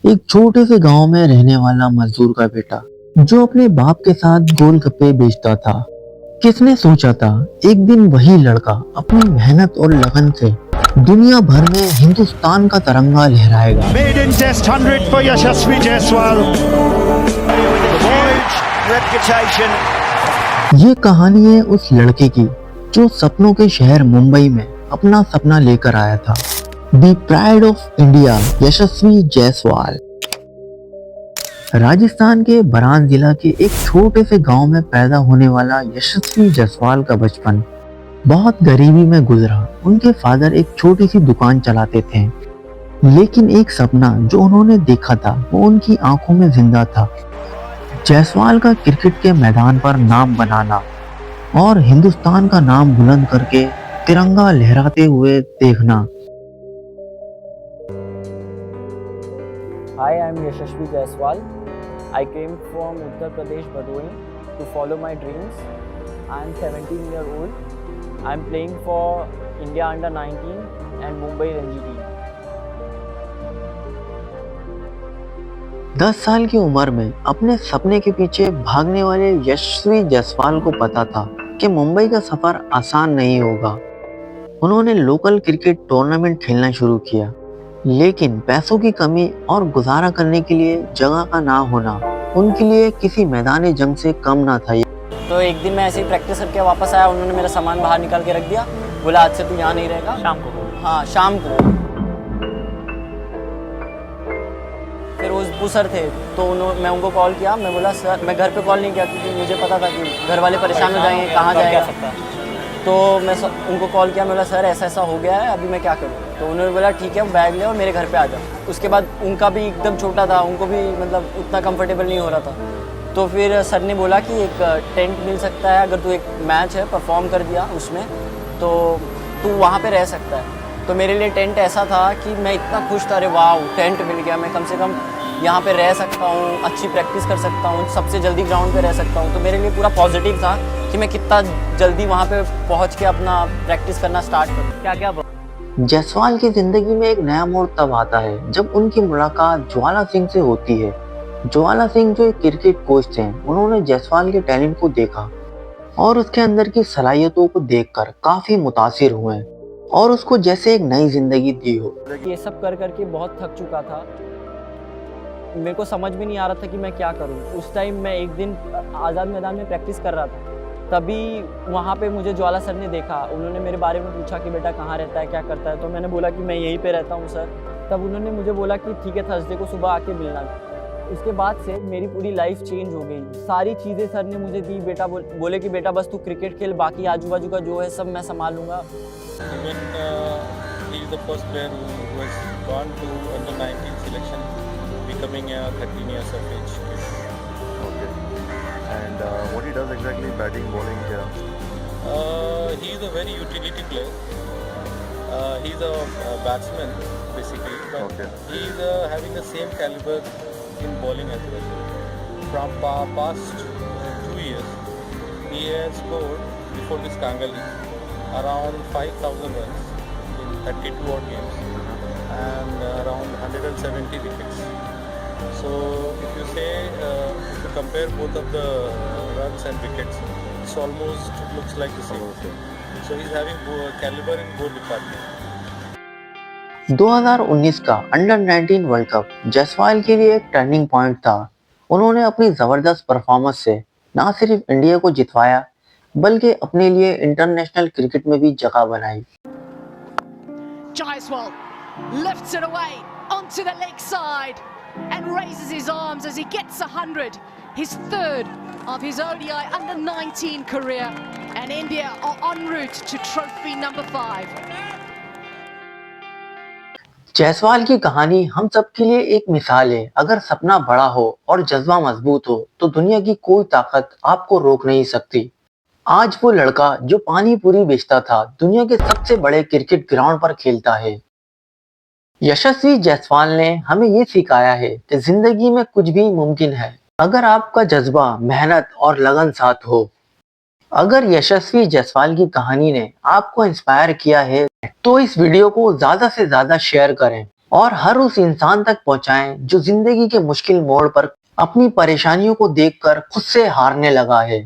एक छोटे से गांव में रहने वाला मजदूर का बेटा जो अपने बाप के साथ गोलगप्पे बेचता था। किसने सोचा था एक दिन वही लड़का अपनी मेहनत और लगन से दुनिया भर में हिंदुस्तान का तिरंगा लहराएगा। Maiden Test 100 for Yashasvi Jaiswal. The voyage, reputation. ये कहानी है उस लड़के की जो सपनों के शहर मुंबई में अपना सपना लेकर आया था। द प्राइड ऑफ इंडिया यशस्वी जायसवाल। राजस्थान के बरान जिला के एक छोटे से गांव में पैदा होने वाला यशस्वी जायसवाल का बचपन बहुत गरीबी में गुजरा। उनके फादर एक छोटी सी दुकान चलाते थे, लेकिन एक सपना जो उन्होंने देखा था वो उनकी आंखों में जिंदा था। जायसवाल का क्रिकेट के मैदान पर नाम बनाना और हिंदुस्तान का नाम बुलंद करके तिरंगा लहराते हुए देखना। Hi, I'm Yashasvi Jaiswal. I came from Uttar Pradesh, Bhadoi, to follow my dreams. I'm 17 years old. I'm playing for India under 19 and Mumbai Ranji team. 10 साल की उम्र में अपने सपने के पीछे भागने वाले यशस्वी जायसवाल को पता था कि मुंबई का सफर आसान नहीं होगा। उन्होंने लोकल क्रिकेट टूर्नामेंट खेलना शुरू किया, लेकिन पैसों की कमी और गुजारा करने के लिए जगह का ना होना उनके लिए किसी मैदानी जंग से कम ना था। तो एक दिन मैं ऐसे ही प्रैक्टिस करके वापस आया, उन्होंने मेरा सामान बाहर निकाल के रख दिया, बोला आज से तू यहाँ नहीं रहेगा। शाम को? हाँ, शाम को। फिर वो सर थे तो मैं उनको कॉल किया। मैं बोला सर, मैं घर पे कॉल नहीं किया क्योंकि मुझे पता था कि घर वाले परेशान हो जाएंगे, कहाँ जाएगा। तो मैं उनको कॉल किया, मैं बोला सर ऐसा ऐसा हो गया है, अभी मैं क्या करूँ। तो उन्होंने बोला ठीक है, बैग ले और मेरे घर पे आ जाओ। उसके बाद उनका भी एकदम छोटा था, उनको भी मतलब उतना कंफर्टेबल नहीं हो रहा था। तो फिर सर ने बोला कि एक टेंट मिल सकता है, अगर तू एक मैच है परफॉर्म कर दिया उसमें तो तू वहाँ पे रह सकता है। तो मेरे लिए टेंट ऐसा था कि मैं इतना खुश था, अरे वाह टेंट मिल गया, मैं कम से कम यहाँ पे रह सकता हूँ, अच्छी प्रैक्टिस कर सकता हूँ, सबसे जल्दी ग्राउंड पे रह सकता हूँ। तो मेरे लिए पूरा पॉजिटिव था कि मैं कितना जल्दी वहाँ पे पहुँच के अपना प्रैक्टिस करना स्टार्ट करूँ। क्या जायसवाल की जिंदगी में एक नया मोड़ तब आता है जब उनकी मुलाकात ज्वाला सिंह से होती है। ज्वाला सिंह जो एक क्रिकेट कोच थे, उन्होंने जायसवाल के टैलेंट को देखा और उसके अंदर की सलाहियतों को देखकर काफी मुतासिर हुए और उसको जैसे एक नई जिंदगी दी हो। ये सब कर करके बहुत थक चुका था, मेरे को समझ भी नहीं आ रहा था कि मैं क्या करूं। उस टाइम मैं एक दिन आज़ाद मैदान में प्रैक्टिस कर रहा था, तभी वहाँ पे मुझे ज्वाला सर ने देखा। उन्होंने मेरे बारे में पूछा कि बेटा कहाँ रहता है, क्या करता है। तो मैंने बोला कि मैं यहीं पे रहता हूँ सर। तब उन्होंने मुझे बोला कि ठीक है थर्सडे को सुबह आके मिलना। उसके बाद से मेरी पूरी लाइफ चेंज हो गई। सारी चीज़ें सर ने मुझे दी। बेटा बोले कि बेटा बस तू क्रिकेट खेल, बाकी आजू बाजू का जो है सब मैं संभाल लूँगा। Becoming a 13 years of age. Okay. And what he does exactly, batting, bowling here? He is a very utility player. He is a batsman basically, but Okay. he is having the same caliber in bowling as well. From past 2 years, he has scored before this Kangal League around 5,000 runs in 32 odd games and around 170 wickets. So if you say, if you compare both of the runs and wickets, it's almost looks like the same. So he's having caliber in both departments. 2019 का under 19 world cup Jaiswal के लिए एक turning point था। उन्होंने अपनी जबरदस्त performance से न सिर्फ इंडिया को जितवाया बल्कि अपने लिए इंटरनेशनल क्रिकेट में भी जगह बनाई। Jaiswal lifts it away onto the leg side and raises his arms as he gets 100, his third of his ODI under 19 career, and India are en route to trophy number 5. Jaiswal की कहानी हम सब के लिए एक मिसाल है। अगर सपना बड़ा हो और जज्बा मजबूत हो तो दुनिया की कोई ताकत आपको रोक नहीं सकती। आज वो लड़का जो पानी पूरी बेचता था दुनिया के सबसे बड़े क्रिकेट ग्राउंड पर खेलता है। यशस्वी जायसवाल ने हमें ये सिखाया है कि जिंदगी में कुछ भी मुमकिन है अगर आपका जज्बा, मेहनत और लगन साथ हो। अगर यशस्वी जायसवाल की कहानी ने आपको इंस्पायर किया है तो इस वीडियो को ज्यादा से ज्यादा शेयर करें और हर उस इंसान तक पहुंचाएं जो जिंदगी के मुश्किल मोड़ पर अपनी परेशानियों को देखकर खुद से हारने लगा है।